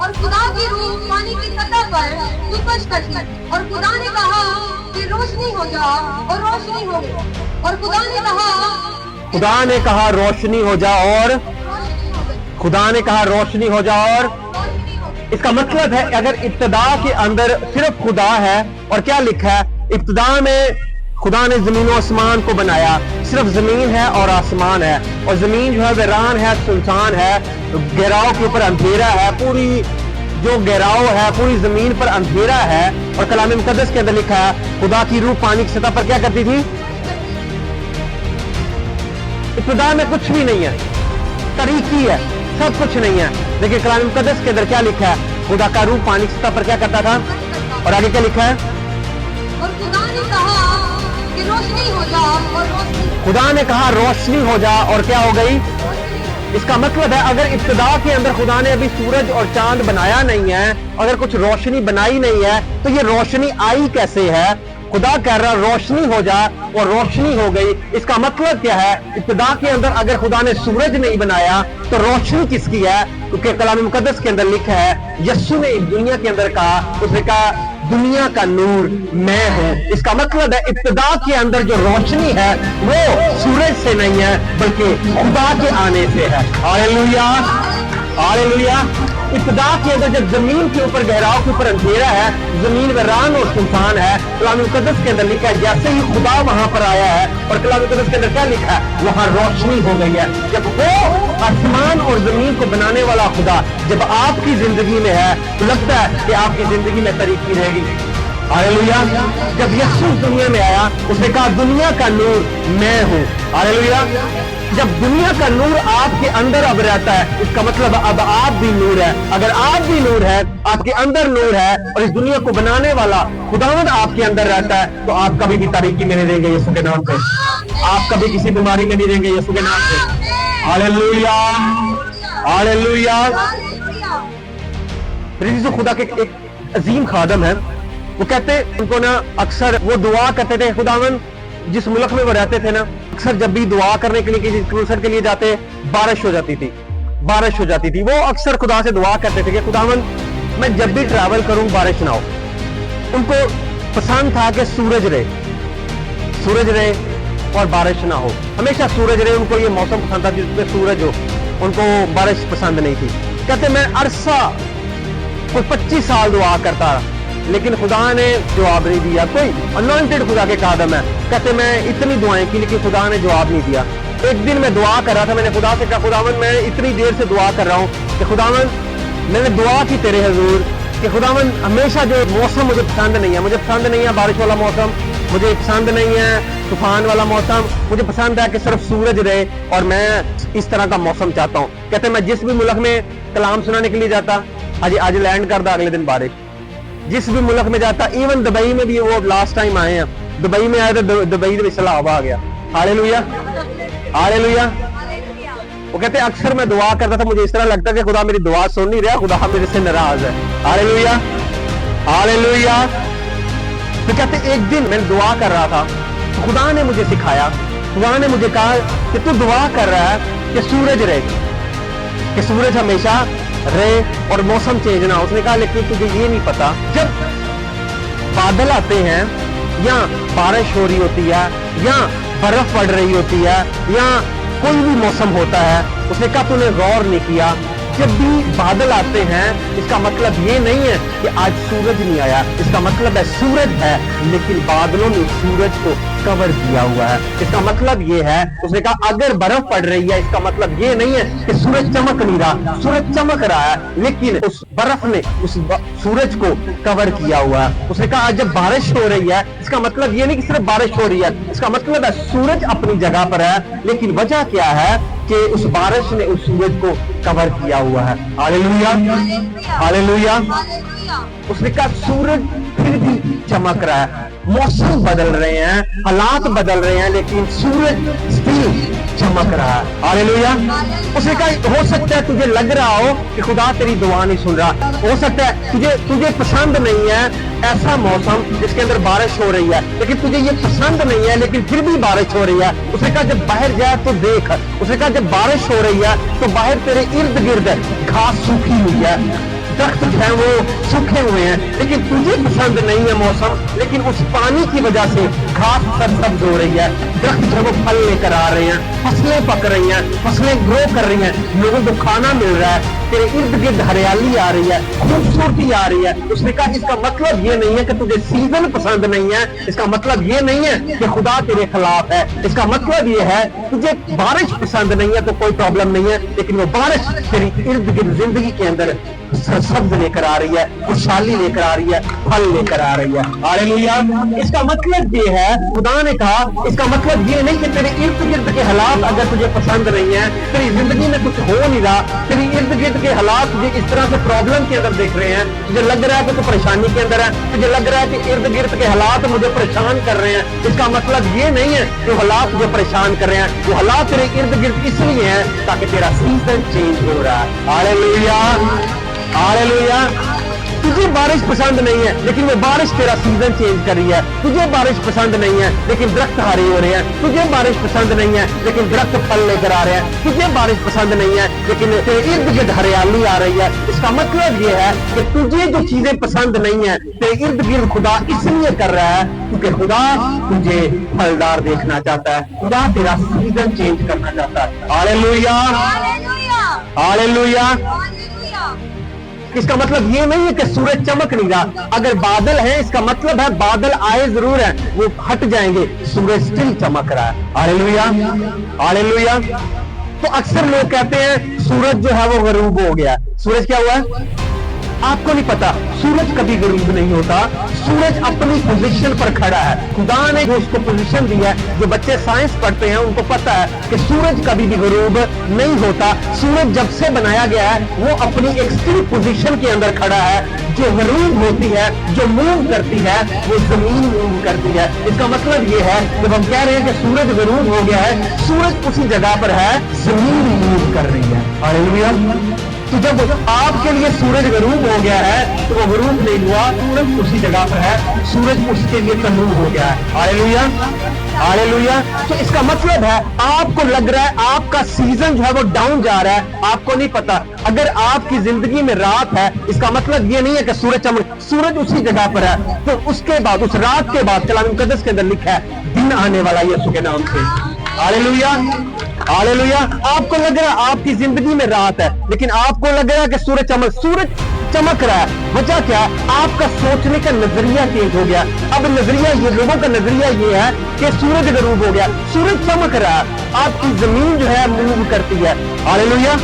और खुदा की रूह पानी की सतह पर उपज करती और खुदा ने कहा कि रोशनी हो जा और रोशनी हो गई और खुदा ने कहा रोशनी हो जा और खुदा ने कहा रोशनी हो जा और इसका मतलब है अगर इब्तिदा के अंदर सिर्फ खुदा है और क्या लिखा है इब्तिदा में खुदा ने जमीन और आसमान को बनाया, सिर्फ जमीन है और आसमान है और जमीन जो है वीरान है, सुनसान है, गहराव के ऊपर अंधेरा है, पूरी जो गहराव है पूरी जमीन पर अंधेरा है। और कलाम मुकद्दस के अंदर लिखा है खुदा की रूह पानी की सतह पर क्या करती थी? इब्तिदा में कुछ भी नहीं है, तरीकी है, सब कुछ नहीं है, लेकिन कलाम मुकद्दस के अंदर क्या लिखा है? खुदा का रूह पानी की सतह पर क्या करता था? और आगे क्या लिखा है? और खुदा ने कहा कि रोशनी हो जा और रोशनी खुदा ने कहा रोशनी हो जा और क्या हो गई? इसका मतलब है अगर इब्तिदा के अंदर खुदा ने अभी सूरज और चांद बनाया नहीं है, अगर कुछ रोशनी बनाई नहीं है, तो ये रोशनी आई कैसे है? खुदा कह रहा रोशनी हो जा और रोशनी हो गई। इसका मतलब क्या है? इब्तिदा के अंदर अगर खुदा ने सूरज नहीं बनाया तो रोशनी किसकी है? क्योंकि कलाम मुकद्दस के अंदर लिखा है यीशु ने इस दुनिया के अंदर कहा, उसने कहा दुनिया का नूर मैं हूं। इसका मतलब है इब्तिदा के अंदर जो रोशनी है वो सूरज से नहीं है बल्कि खुदा के आने से है। Hallelujah, hallelujah. इब्तिदा के अंदर जब जमीन के ऊपर गहराव के ऊपर अंधेरा है, जमीन वीरान और सुनसान है, कलाम मुकद्दस के अंदर लिखा है जैसे ही खुदा वहां पर आया है और कलाम मुकद्दस के अंदर क्या लिखा है? वहां रोशनी हो गई है। जब वो आसमान और जमीन को बनाने वाला खुदा जब आपकी जिंदगी में है तो लगता है कि आपकी जिंदगी में तरीकी रहेगी। हालेलुया। जब यीशु दुनिया में आया उसने कहा दुनिया का नूर मैं हूं। हालेलुया। जब दुनिया का नूर आपके अंदर अब रहता है इसका मतलब अब आप भी नूर है। अगर आप भी नूर है, आपके अंदर नूर है और इस दुनिया को बनाने वाला खुदावंद आपके अंदर रहता है तो आप कभी भी तारीकी में नहीं रहेंगे यीशु के नाम से। आप कभी किसी बीमारी में नहीं रहेंगे यीशु के नाम से। Hallelujah, hallelujah. जो खुदा के एक अजीम खादम है, वो कहते उनको ना अक्सर वो दुआ करते थे खुदावंद जिस मुल्क में वो रहते थे ना, अक्सर जब भी दुआ करने के लिए किसी क्रूसर के लिए जाते बारिश हो जाती थी, बारिश हो जाती थी। वो अक्सर खुदा से दुआ करते थे कि खुदावंद मैं जब भी ट्रैवल करूं बारिश ना हो। उनको पसंद था कि सूरज रहे और बारिश ना हो, हमेशा सूरज रहे। उनको ये मौसम पसंद था जिसमें सूरज हो, उनको बारिश पसंद नहीं थी। कहते मैं अरसा कोई 25 साल दुआ करता लेकिन खुदा ने जवाब नहीं दिया। कोई अनॉइंटेड खुदा के कादम है, कहते मैं इतनी दुआएं की लेकिन खुदा ने जवाब नहीं दिया। एक दिन मैं दुआ कर रहा था, मैंने खुदा से कहा खुदावंद मैं इतनी देर से दुआ कर रहा हूँ कि खुदावंद मैंने दुआ की तेरे हुजूर कि खुदावंद हमेशा जो मौसम मुझे पसंद नहीं है, मुझे पसंद नहीं है बारिश वाला मौसम, मुझे पसंद नहीं है तूफान वाला मौसम, मुझे पसंद है कि सिर्फ सूरज रहे और मैं इस तरह का मौसम चाहता हूँ। कहते मैं जिस भी मुल्क में कलाम सुनाने के लिए जाता आज लैंड कर दा अगले दिन बारिश, जिस भी मुल्क में जाता, इवन दुबई में भी वो लास्ट टाइम आए हैं, दुबई में आए तो दुबई में सैलाब आ गया। Hallelujah, hallelujah. वो कहते अक्सर मैं दुआ करता था, मुझे इस तरह लगता कि खुदा मेरी दुआ सुन नहीं रहा, खुदा मेरे से नाराज है। Hallelujah, hallelujah. तो कहते एक दिन मैं दुआ कर रहा था तो खुदा ने मुझे सिखाया, खुदा ने मुझे कहा कि तू दुआ कर रहा है कि सूरज रहे, कि सूरज हमेशा रहे और मौसम चेंज ना हो। उसने कहा लेकिन तुझे ये नहीं पता जब बादल आते हैं या बारिश हो रही होती है या बर्फ पड़ रही होती है या कोई भी मौसम होता है, उसने कहा तूने गौर नहीं किया जब भी बादल आते हैं इसका मतलब ये नहीं है कि आज सूरज नहीं आया, इसका मतलब है सूरज है लेकिन बादलों ने सूरज को कवर किया हुआ है। इसका मतलब ये है, उसने कहा अगर बर्फ पड़ रही है इसका मतलब ये नहीं है कि सूरज चमक नहीं रहा, सूरज चमक रहा है लेकिन उस बर्फ ने उस सूरज को कवर किया हुआ है। उसने कहा आज जब बारिश हो रही है इसका मतलब ये नहीं कि सिर्फ बारिश हो रही है, इसका मतलब है सूरज अपनी जगह पर है लेकिन वजह क्या है कि उस बारिश ने उस सूरज को कवर किया हुआ है। Hallelujah, hallelujah. उसने कहा सूरज फिर भी चमक रहा है, मौसम बदल रहे हैं, हालात बदल रहे हैं लेकिन सूरज स्टिल चमक रहा है। हालेलुया। उसने कहा हो सकता है तुझे लग रहा हो कि खुदा तेरी दुआ नहीं सुन रहा, हो सकता है तुझे पसंद नहीं है ऐसा मौसम जिसके अंदर बारिश हो रही है, लेकिन तुझे ये पसंद नहीं है लेकिन फिर भी बारिश हो रही है। उसने कहा जब बाहर जाए तो देख, उसने कहा जब बारिश हो रही है तो बाहर तेरे इर्द गिर्द घास सूखी हुई है, درخت جو ہے وہ सूखे हुए हैं, लेकिन तुझे पसंद नहीं है मौसम, लेकिन उस पानी की वजह से घास सरसब्ज हो रही है, दरख्त जो है वो फल लेकर आ रहे हैं, फसलें पक रही हैं, फसलें ग्रो कर रही हैं, लोगों को खाना मिल रहा है, तेरे इर्द गिर्द हरियाली आ रही है, खूबसूरती आ रही है। उसने कहा इसका मतलब ये नहीं है कि तुझे सीजन पसंद नहीं है, इसका मतलब ये नहीं है कि खुदा तेरे खिलाफ है, इसका मतलब ये है तुझे बारिश पसंद नहीं है तो कोई प्रॉब्लम नहीं है, लेकिन वो बारिश तेरी इर्द गिर्द जिंदगी के अंदर सब्ज लेकर आ रही है, खुशहाली लेकर आ रही है, फल लेकर आ रही है। हालेलुया। इसका मतलब ये है, खुदा ने कहा इसका मतलब ये नहीं कि तेरे इर्द गिर्द के हालात अगर तुझे पसंद नहीं है, तेरी जिंदगी में कुछ हो नहीं रहा, तेरी इर्द गिर्द के हालात तुझे इस तरह से प्रॉब्लम के अंदर देख रहे हैं, तुझे लग रहा है कि तू परेशानी के अंदर है, तुझे लग रहा है कि इर्द गिर्द के हालात मुझे परेशान कर रहे हैं, इसका मतलब ये नहीं है कि हालात तुझे परेशान कर रहे हैं, वो हालात तेरे इर्द गिर्द इसलिए है ताकि तेरा सीजन चेंज हो रहा है। Hallelujah, hallelujah. तुझे बारिश पसंद नहीं है, लेकिन वो बारिश तेरा सीजन चेंज कर रही है। तुझे बारिश पसंद नहीं है, लेकिन दरख्त हरे हो रहे हैं। तुझे बारिश पसंद नहीं है, लेकिन दरख्त फल लेकर आ रहे हैं। तुझे बारिश पसंद नहीं है, लेकिन तेरे इर्द गिर्द हरियाली आ रही है। इसका मतलब ये है कि तुझे जो चीजें पसंद नहीं है, तेरे इर्द गिर्द खुदा इसलिए कर रहा है क्योंकि खुदा तुझे फलदार देखना चाहता है, खुदा तेरा सीजन चेंज करना चाहता है। Hallelujah, hallelujah. इसका मतलब ये नहीं है कि सूरज चमक नहीं रहा, अगर बादल है इसका मतलब है बादल आए जरूर है, वो हट जाएंगे, सूरज स्टिल चमक रहा है। Hallelujah, hallelujah. तो अक्सर लोग कहते हैं सूरज जो है वो गरूब हो गया। सूरज क्या हुआ है? आपको नहीं पता, सूरज कभी गरूब नहीं होता, सूरज अपनी पोजीशन पर खड़ा है। खुदा ने जो उसको पोजीशन दी है, जो बच्चे साइंस पढ़ते हैं उनको पता है कि सूरज कभी भी गरूब नहीं होता। सूरज जब से बनाया गया है वो अपनी एक स्थिर पोजीशन के अंदर खड़ा है। जो गरूब होती है, जो मूव करती है, वो जमीन मूव करती है। इसका मतलब ये है जब हम कह रहे हैं कि सूरज गरूब हो गया है, सूरज उसी जगह पर है, जमीन मूव कर रही है। हालेलुया। तो जब आपके लिए सूरज गरूब हो गया है तो वो गरूब नहीं हुआ, सूरज उसी जगह पर है, सूरज उसके लिए तलूब हो गया है। Hallelujah, hallelujah. तो इसका मतलब है आपको लग रहा है आपका सीजन जो है वो डाउन जा रहा है, आपको नहीं पता। अगर आपकी जिंदगी में रात है, इसका मतलब ये नहीं है कि सूरज चमक, सूरज उसी जगह पर है। तो उसके बाद, उस रात के बाद कलाम मुकद्दस के अंदर लिखा है दिन आने वाला यीशु के नाम से। Hallelujah, hallelujah. आपको लग रहा है आपकी जिंदगी में रात है, लेकिन आपको लग रहा है कि सूरज चमक रहा है। वजह क्या है? आपका सोचने का नजरिया चेंज हो गया। अब नजरिया, ये लोगों का नजरिया ये है कि सूरज गरूब हो गया, सूरज चमक रहा है, आपकी जमीन जो है मूव करती है। हालेलुया।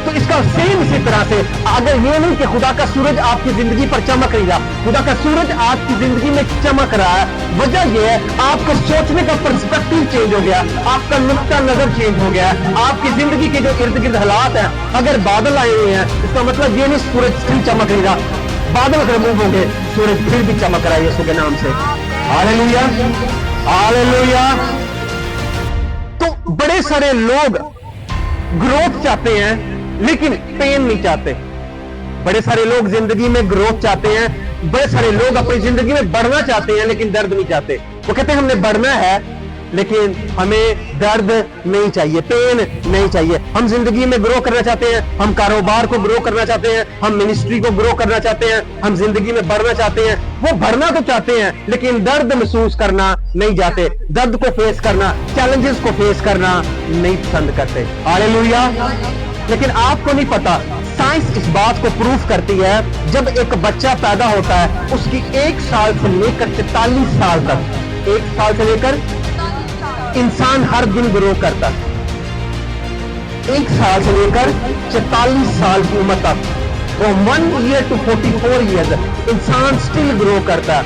तो इसका सेम इसी तरह से अगर ये नहीं कि खुदा का सूरज आपकी जिंदगी पर चमक नहीं रहा, खुदा का सूरज आपकी जिंदगी में चमक रहा है। वजह यह है आपको सोचने का पर्सपेक्टिव चेंज हो गया, आपका नुक्ता नजर चेंज हो गया। आपकी जिंदगी के जो इर्द गिर्द हालात हैं, अगर बादल आए हुए हैं, इसका मतलब ये नहीं सूरज फिर चमक नहीं रहा, बादल अगर मूव होंगे सूरज फिर भी चमक रहा है यीशु के नाम से। Hallelujah, hallelujah. तो बड़े सारे लोग ग्रोथ चाहते हैं लेकिन पेन नहीं चाहते। बड़े सारे लोग जिंदगी में ग्रोथ चाहते हैं, बड़े सारे लोग अपनी जिंदगी में बढ़ना चाहते हैं लेकिन दर्द नहीं चाहते। वो कहते हैं हमने बढ़ना है लेकिन हमें दर्द नहीं चाहिए, पेन नहीं चाहिए। हम जिंदगी में ग्रो करना चाहते हैं, हम कारोबार को ग्रो करना चाहते हैं, हम मिनिस्ट्री को ग्रो करना चाहते हैं, हम जिंदगी में बढ़ना चाहते हैं। वो बढ़ना तो चाहते हैं लेकिन दर्द महसूस करना नहीं चाहते, दर्द को फेस करना, चैलेंजेस को फेस करना नहीं पसंद करते। हालेलुया। लेकिन आपको नहीं पता, साइंस इस बात को प्रूफ करती है, जब एक बच्चा पैदा होता है उसकी 1 साल से लेकर 44 साल तक, 1 साल से लेकर इंसान हर दिन ग्रो करता है। 1 साल से लेकर 44 साल की उम्र तक, फ्रॉम 1 ईयर टू 44 ईयर इंसान स्टिल ग्रो करता है।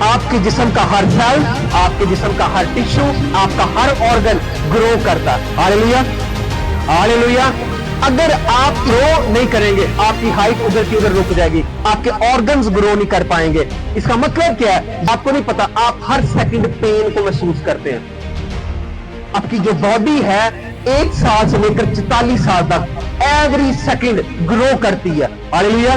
आपके जिस्म का हर सेल, आपके जिस्म का हर टिश्यू, आपका हर ऑर्गन ग्रो करता है। Hallelujah, hallelujah. अगर आप ग्रो नहीं करेंगे, आपकी हाइट उधर की उधर रुक जाएगी, आपके ऑर्गन्स ग्रो नहीं कर पाएंगे। इसका मतलब क्या है? आपको नहीं पता, आप हर सेकंड पेन को महसूस करते हैं। आपकी जो बॉडी है 1 साल से लेकर 44 साल तक एवरी सेकंड ग्रो करती है। हालेलुया।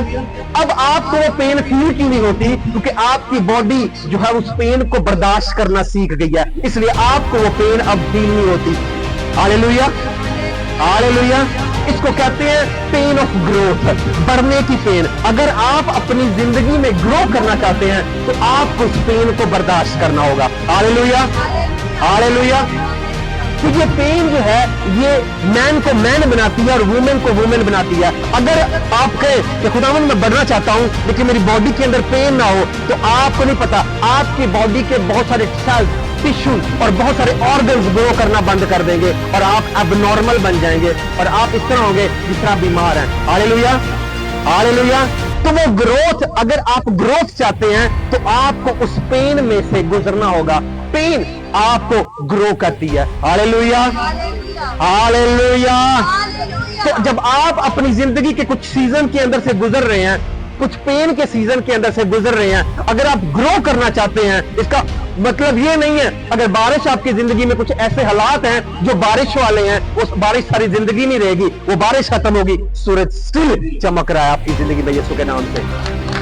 अब आपको वो पेन फील क्यों नहीं होती? क्योंकि आपकी बॉडी जो है उस पेन को बर्दाश्त करना सीख गई है, इसलिए आपको वो पेन अब फील नहीं होती। Hallelujah, hallelujah. इसको कहते हैं पेन ऑफ ग्रोथ, बढ़ने की पेन। अगर आप अपनी जिंदगी में ग्रो करना चाहते हैं तो आपको उस पेन को बर्दाश्त करना होगा। Hallelujah, hallelujah. तो ये पेन जो है ये मैन को मैन बनाती है और वुमेन को वुमेन बनाती है। अगर आप कहें कि खुदावंद मैं बढ़ना चाहता हूं लेकिन मेरी बॉडी के अंदर पेन ना हो, तो आपको नहीं पता, आपकी बॉडी के बहुत सारे सेल्स, टिश्यू और बहुत सारे ऑर्गन्स ग्रो करना बंद कर देंगे और आप एबनॉर्मल बन जाएंगे और आप इस तरह होंगे जिस तरह बीमार हैं। Hallelujah, hallelujah. तो वो ग्रोथ, अगर आप ग्रोथ चाहते हैं तो आपको उस पेन में से गुजरना होगा। पेन आपको ग्रो करती है। Hallelujah, hallelujah. तो जब आप अपनी जिंदगी के कुछ सीजन के अंदर से गुजर रहे हैं, कुछ पेन के सीजन के अंदर से गुजर रहे हैं, अगर आप ग्रो करना चाहते हैं, इसका मतलब ये नहीं है अगर बारिश आपकी जिंदगी में कुछ ऐसे हालात हैं जो बारिश वाले हैं, उस बारिश सारी जिंदगी नहीं रहेगी, वो बारिश खत्म होगी, सूरज स्टिल चमक रहा है आपकी जिंदगी में यीशु के नाम से।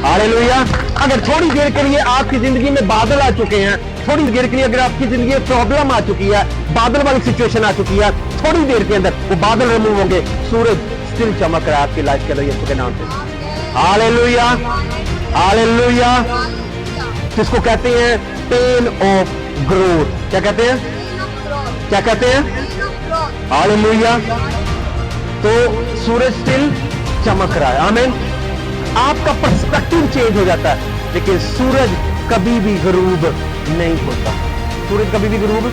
हालेलुया। अगर थोड़ी देर के लिए आपकी जिंदगी में बादल आ चुके हैं, थोड़ी देर के लिए अगर आपकी जिंदगी में प्रॉब्लम आ चुकी है, बादल वाली सिचुएशन आ चुकी है, थोड़ी देर के अंदर वो बादल रिमूव होंगे, सूरज स्टिल चमक रहा है आपकी लाइफ के अंदर यीशु के नाम से। Hallelujah, hallelujah. जिसको कहते हैं पेन ऑफ ग्रोथ। क्या कहते हैं, क्या कहते हैं? हालेलुया। तो सूरज स्टिल चमक रहा है। आमीन। आपका पर्सपेक्टिव चेंज हो जाता है, लेकिन सूरज कभी भी गरूब नहीं होता। सूरज कभी भी गरूब,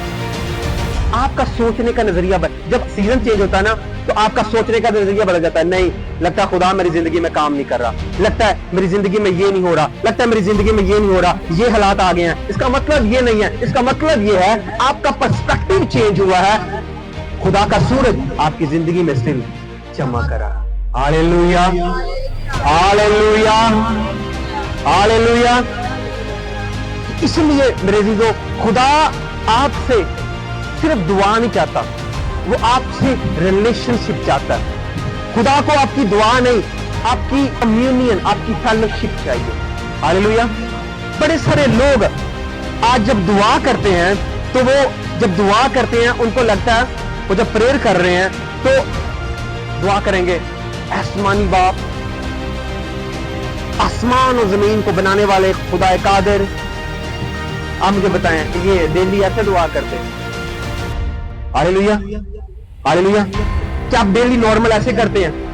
आपका सोचने का नजरिया जब सीजन चेंज होता है ना, तो आपका सोचने का नजरिया बदल जाता है। नहीं लगता खुदा मेरी जिंदगी में काम नहीं कर रहा, लगता है मेरी जिंदगी में ये नहीं हो रहा, लगता है मेरी जिंदगी में ये नहीं हो रहा, ये हालात आ गए हैं। इसका मतलब ये नहीं है, इसका मतलब ये है आपका पर्सपेक्टिव चेंज हुआ है। खुदा का सूरज आपकी जिंदगी में स्टिल चमक रहा है। Hallelujah, hallelujah, hallelujah. इसलिए मेरे अजीजों, खुदा आपसे सिर्फ दुआ नहीं चाहता, वो आपसे रिलेशनशिप चाहता है। खुदा को आपकी दुआ नहीं, आपकी कम्युनियन, आपकी फेलोशिप चाहिए। हालेलुया। बड़े सारे लोग आज जब दुआ करते हैं तो वो जब दुआ करते हैं उनको लगता है, वो जब प्रेयर कर रहे हैं तो दुआ करेंगे, आसमानी बाप, आसमान और जमीन को बनाने वाले खुदा कादिर, आप मुझे बताएं, ये डेली ऐसे दुआ करते हैं? Hallelujah, hallelujah. क्या आप डेली नॉर्मल ऐसे करते हैं?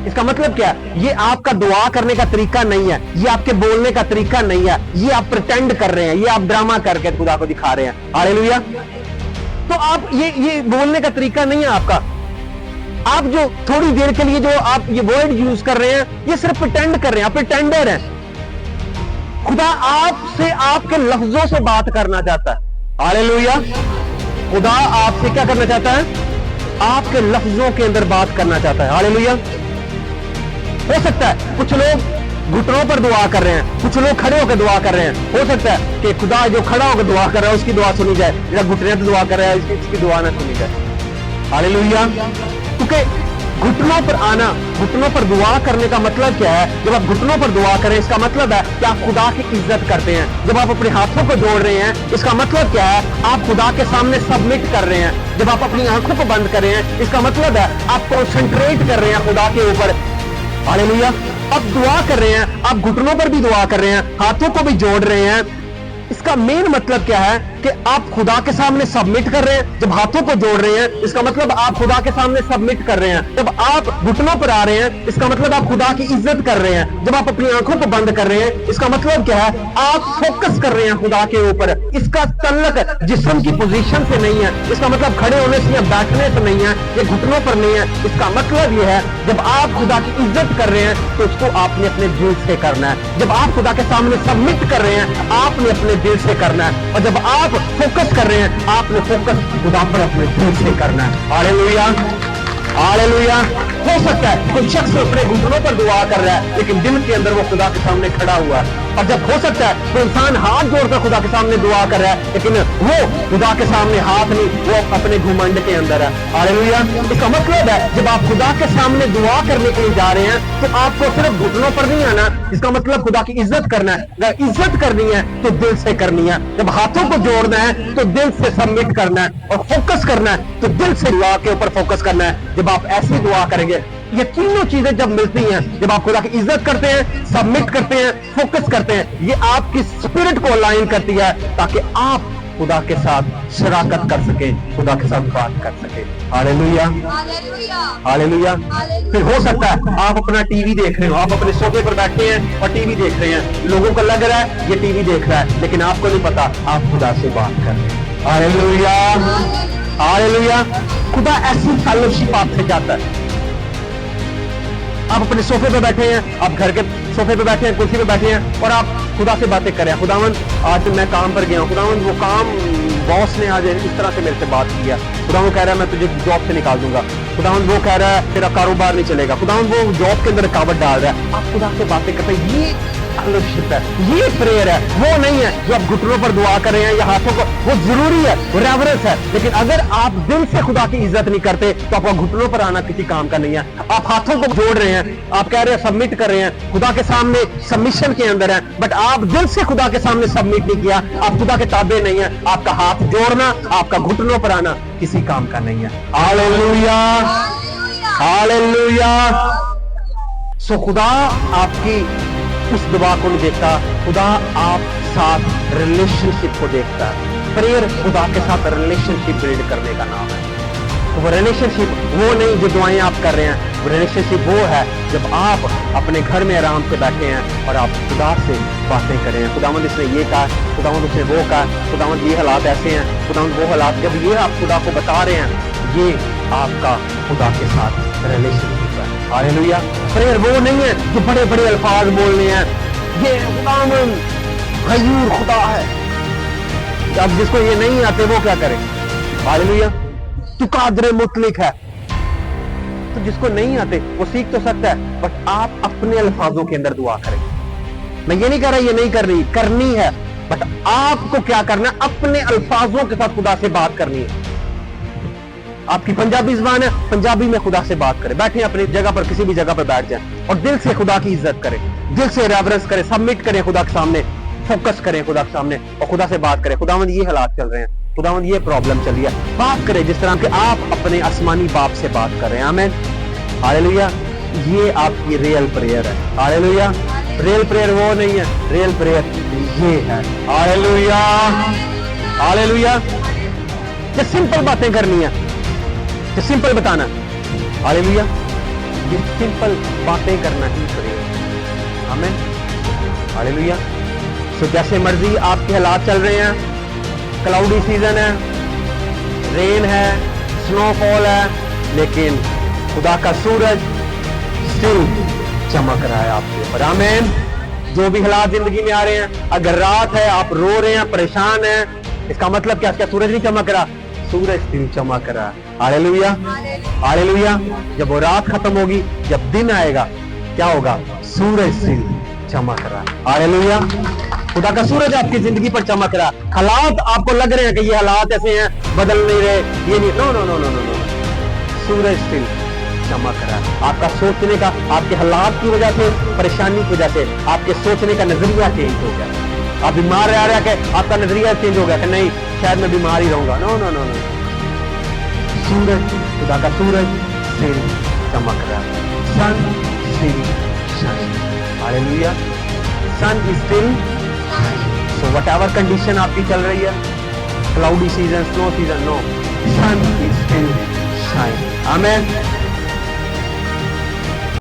इसका मतलब क्या है? ये आपका दुआ करने का तरीका नहीं है, ये आपके बोलने का तरीका नहीं है, ये आप प्रिटेंड कर रहे हैं, ये आप ड्रामा करके खुदा को दिखा रहे हैं। हालेलुया। तो आप ये बोलने का तरीका नहीं है आपका। आप जो थोड़ी देर के लिए जो आप ये वर्ड यूज कर रहे हैं, ये सिर्फ प्रिटेंड कर रहे हैं, आप प्रिटेंडर हैं। खुदा आपसे आपके लफ्जों से बात करना चाहता है। हालेलुया। खुदा आपसे क्या करना चाहता है? आपके लफ्जों के अंदर बात करना चाहता है। हालेलुया। हो सकता है कुछ लोग घुटनों पर दुआ कर रहे हैं, कुछ लोग खड़े होकर दुआ कर रहे हैं। हो सकता है कि खुदा जो खड़ा होकर दुआ कर रहा है उसकी दुआ सुनी जाए, या घुटने पर दुआ कर रहा है इसकी दुआ ना सुनी जाए। हालेलुया। क्योंकि घुटनों पर आना, घुटनों पर दुआ करने का मतलब क्या है? जब आप घुटनों पर दुआ करें, इसका मतलब है कि आप खुदा की इज्जत करते हैं। जब आप अपने हाथों को जोड़ रहे हैं, इसका मतलब क्या है? आप खुदा के सामने सबमिट कर रहे हैं। जब आप अपनी आंखों को बंद कर रहे हैं, इसका मतलब है आप कॉन्सेंट्रेट कर रहे हैं खुदा के ऊपर। हालेलुया। आप दुआ कर रहे हैं, आप घुटनों पर भी दुआ कर रहे हैं, हाथों को भी जोड़ रहे हैं। इसका मेन मतलब क्या है कि आप खुदा के सामने सबमिट कर रहे हैं। जब हाथों को जोड़ रहे हैं, इसका मतलब आप खुदा के सामने सबमिट कर रहे हैं। जब आप घुटनों पर आ रहे हैं, इसका मतलब आप खुदा की इज्जत कर रहे हैं। जब आप अपनी आंखों को बंद कर रहे हैं, इसका मतलब क्या है? आप फोकस कर रहे हैं खुदा के ऊपर। इसका तल्लक जिस्म की पोजीशन से नहीं है, इसका मतलब खड़े होने से या बैठने से नहीं है, ये घुटनों पर नहीं है। इसका मतलब यह है जब आप खुदा की इज्जत कर रहे हैं तो उसको आपने अपने दिल से करना है। जब आप खुदा के सामने सबमिट कर रहे हैं, आपने अपने दिल से करना है। और जब आप फोकस कर रहे हैं, आपने फोकस खुदा पर अपने दिल से करना है। Hallelujah, hallelujah. हो सकता है कोई शख्स अपने घुटनों पर दुआ कर रहा है, लेकिन दिल के अंदर वो खुदा के सामने खड़ा हुआ है। और जब हो सकता है तो इंसान हाथ जोड़कर खुदा के सामने दुआ कर रहा है, लेकिन वो खुदा के सामने हाथ नहीं, वो अपने घुमंड के अंदर है। हालेलुया। इसका मतलब है जब आप खुदा के सामने दुआ करने के लिए जा रहे हैं तो आपको सिर्फ घुटनों पर नहीं आना, इसका मतलब खुदा की इज्जत करना है। अगर इज्जत करनी है तो दिल से करनी है। जब हाथों को जोड़ना है तो दिल से सबमिट करना है, और फोकस करना है तो दिल से दुआ के ऊपर फोकस करना है। जब आप ऐसी दुआ करेंगे, ये तीनों चीजें जब मिलती हैं, जब आप खुदा की इज्जत करते हैं, सबमिट करते हैं, फोकस करते हैं, ये आपकी स्पिरिट को अलाइन करती है ताकि आप खुदा के साथ शराकत कर सके, खुदा के साथ बात कर सके। Hallelujah, hallelujah, hallelujah. हालेलुया। फिर हो सकता है आप अपना टीवी देख रहे हो, आप अपने सोफे पर बैठे हैं और टीवी देख रहे हैं, लोगों को लग रहा है ये टीवी देख रहा है, लेकिन आपको नहीं पता आप खुदा से बात कर रहे हैं। Hallelujah, hallelujah. खुदा ऐसी फेलोशिप आपसे चाहता है। आप अपने सोफे पे बैठे हैं, आप घर के सोफे पे बैठे हैं, कुर्सी पे बैठे हैं और आप खुदा से बातें कर रहे हैं। खुदावंद आज मैं काम पर गया हूँ, खुदावंद वो काम बॉस ने आज इस तरह से मेरे से बात किया, खुदावंद कह रहा है मैं तुझे जॉब से निकाल दूंगा, खुदावंद वो कह रहा है तेरा कारोबार नहीं चलेगा, खुदावंद वो जॉब के अंदर रुकावट डाल रहा है। आप खुदा से बातें करते हैं, ये फेलोशिप है, ये प्रेयर है। वो नहीं है जो आप घुटनों पर दुआ कर रहे हैं या हाथों को, वो जरूरी है, वो रेवरेंस है, लेकिन अगर आप दिल से खुदा की इज्जत नहीं करते तो आपका घुटनों पर आना किसी काम का नहीं है। आप हाथों को जोड़ रहे हैं, आप कह रहे हैं सबमिट कर रहे हैं, खुदा के सामने सबमिशन के अंदर है, बट आप दिल से खुदा के सामने सबमिट नहीं किया, आप खुदा के ताबे नहीं है। आपका हाथ जोड़ना, आपका घुटनों पर आना किसी काम का नहीं है। Hallelujah, hallelujah. सो खुदा आपकी उस दुआ को नहीं देखता, खुदा आप साथ रिलेशनशिप को देखता है। प्रेयर खुदा के साथ रिलेशनशिप बिल्ड करने का नाम है। तो वो रिलेशनशिप वो नहीं जो दुआएं आप कर रहे हैं, वो रिलेशनशिप वो है जब आप अपने घर में आराम से बैठे हैं और आप खुदा से बातें कर रहे हैं। खुदावंद इसने ये कहा, खुदावंद उसने वो कहा, खुदावंद ये हालात ऐसे हैं, खुदावंद वो हालात, जब ये आप खुदा को बता रहे हैं, ये आपका खुदा के साथ रिलेशनशिप है। हालेलुया। प्रेयर वो नहीं है जो बड़े बड़े अल्फाज बोलने हैं, ये खुदावंद गयूर खुदा है। अब जिसको ये नहीं आते वो क्या करे? हालेलुया। तू कादरे मुतलिक है, तो जिसको नहीं आते वो सीख तो सकता है, बट आप अपने अल्फाजों के अंदर दुआ करें। मैं ये नहीं कह रहा ये नहीं कर रही, करनी है, बट आपको क्या करना है? अपने अल्फाजों के साथ खुदा से बात करनी है। आपकी पंजाबी जुबान है, पंजाबी में खुदा से बात करें। बैठे अपनी जगह पर, किसी भी जगह पर बैठ जाएं और दिल से खुदा की इज्जत करें, दिल से रेवरेंस करें, सबमिट करें खुदा के सामने, फोकस करें खुदा के सामने और खुदा से बात करें। खुदावंद ये हालात चल रहे हैं, खुदावंद ये प्रॉब्लम चल रही है, बात करें जिस तरह के आप अपने आसमानी बाप से बात कर रहे हैं। आमीन, हालेलुया। ये आपकी रियल प्रेयर है। हालेलुया। रियल प्रेयर वो नहीं है, रियल प्रेयर ये है। Hallelujah, hallelujah. ये सिंपल बातें करनी है, ये सिंपल बताना। हालेलुया। ये सिंपल बातें करना ही प्रेयर। आमीन, हालेलुया। सो जैसे मर्जी आपके हालात चल रहे हैं, क्लाउडी सीजन है, रेन है, स्नोफॉल है, लेकिन खुदा का सूरज स्टिल चमक रहा है आपके ऊपर। आमीन। जो भी हालात जिंदगी में आ रहे हैं, अगर रात है, आप रो रहे हैं, परेशान हैं, इसका मतलब क्या? क्या सूरज नहीं चमक रहा? सूरज स्टिल चमक रहा है। Hallelujah, hallelujah. जब वो रात खत्म होगी, जब दिन आएगा, क्या होगा? सूरज स्टिल चमक रहा है। हालेलुया। खुदा का सूरज आपकी जिंदगी पर चमक रहा। हालात आपको लग रहे हैं कि ये हालात ऐसे हैं, बदल नहीं रहे, ये नहीं, no no no no no no, सूरज स्टिल चमक रहा है। आपका सोचने का, आपके हालात की वजह से, परेशानी की वजह से आपके सोचने का नजरिया चेंज हो गया। आप बीमार रह रहे हैं, आपका नजरिया चेंज हो गया कि नहीं शायद मैं बीमार ही रहूंगा। नो नो नो नो, सूरज, खुदा का सूरज स्टिल चमक रहा है। Sun still shine. Hallelujah. Sun is still. So whatever condition आपकी चल रही है, cloudy season, snow season, no, sun is still shine. Amen.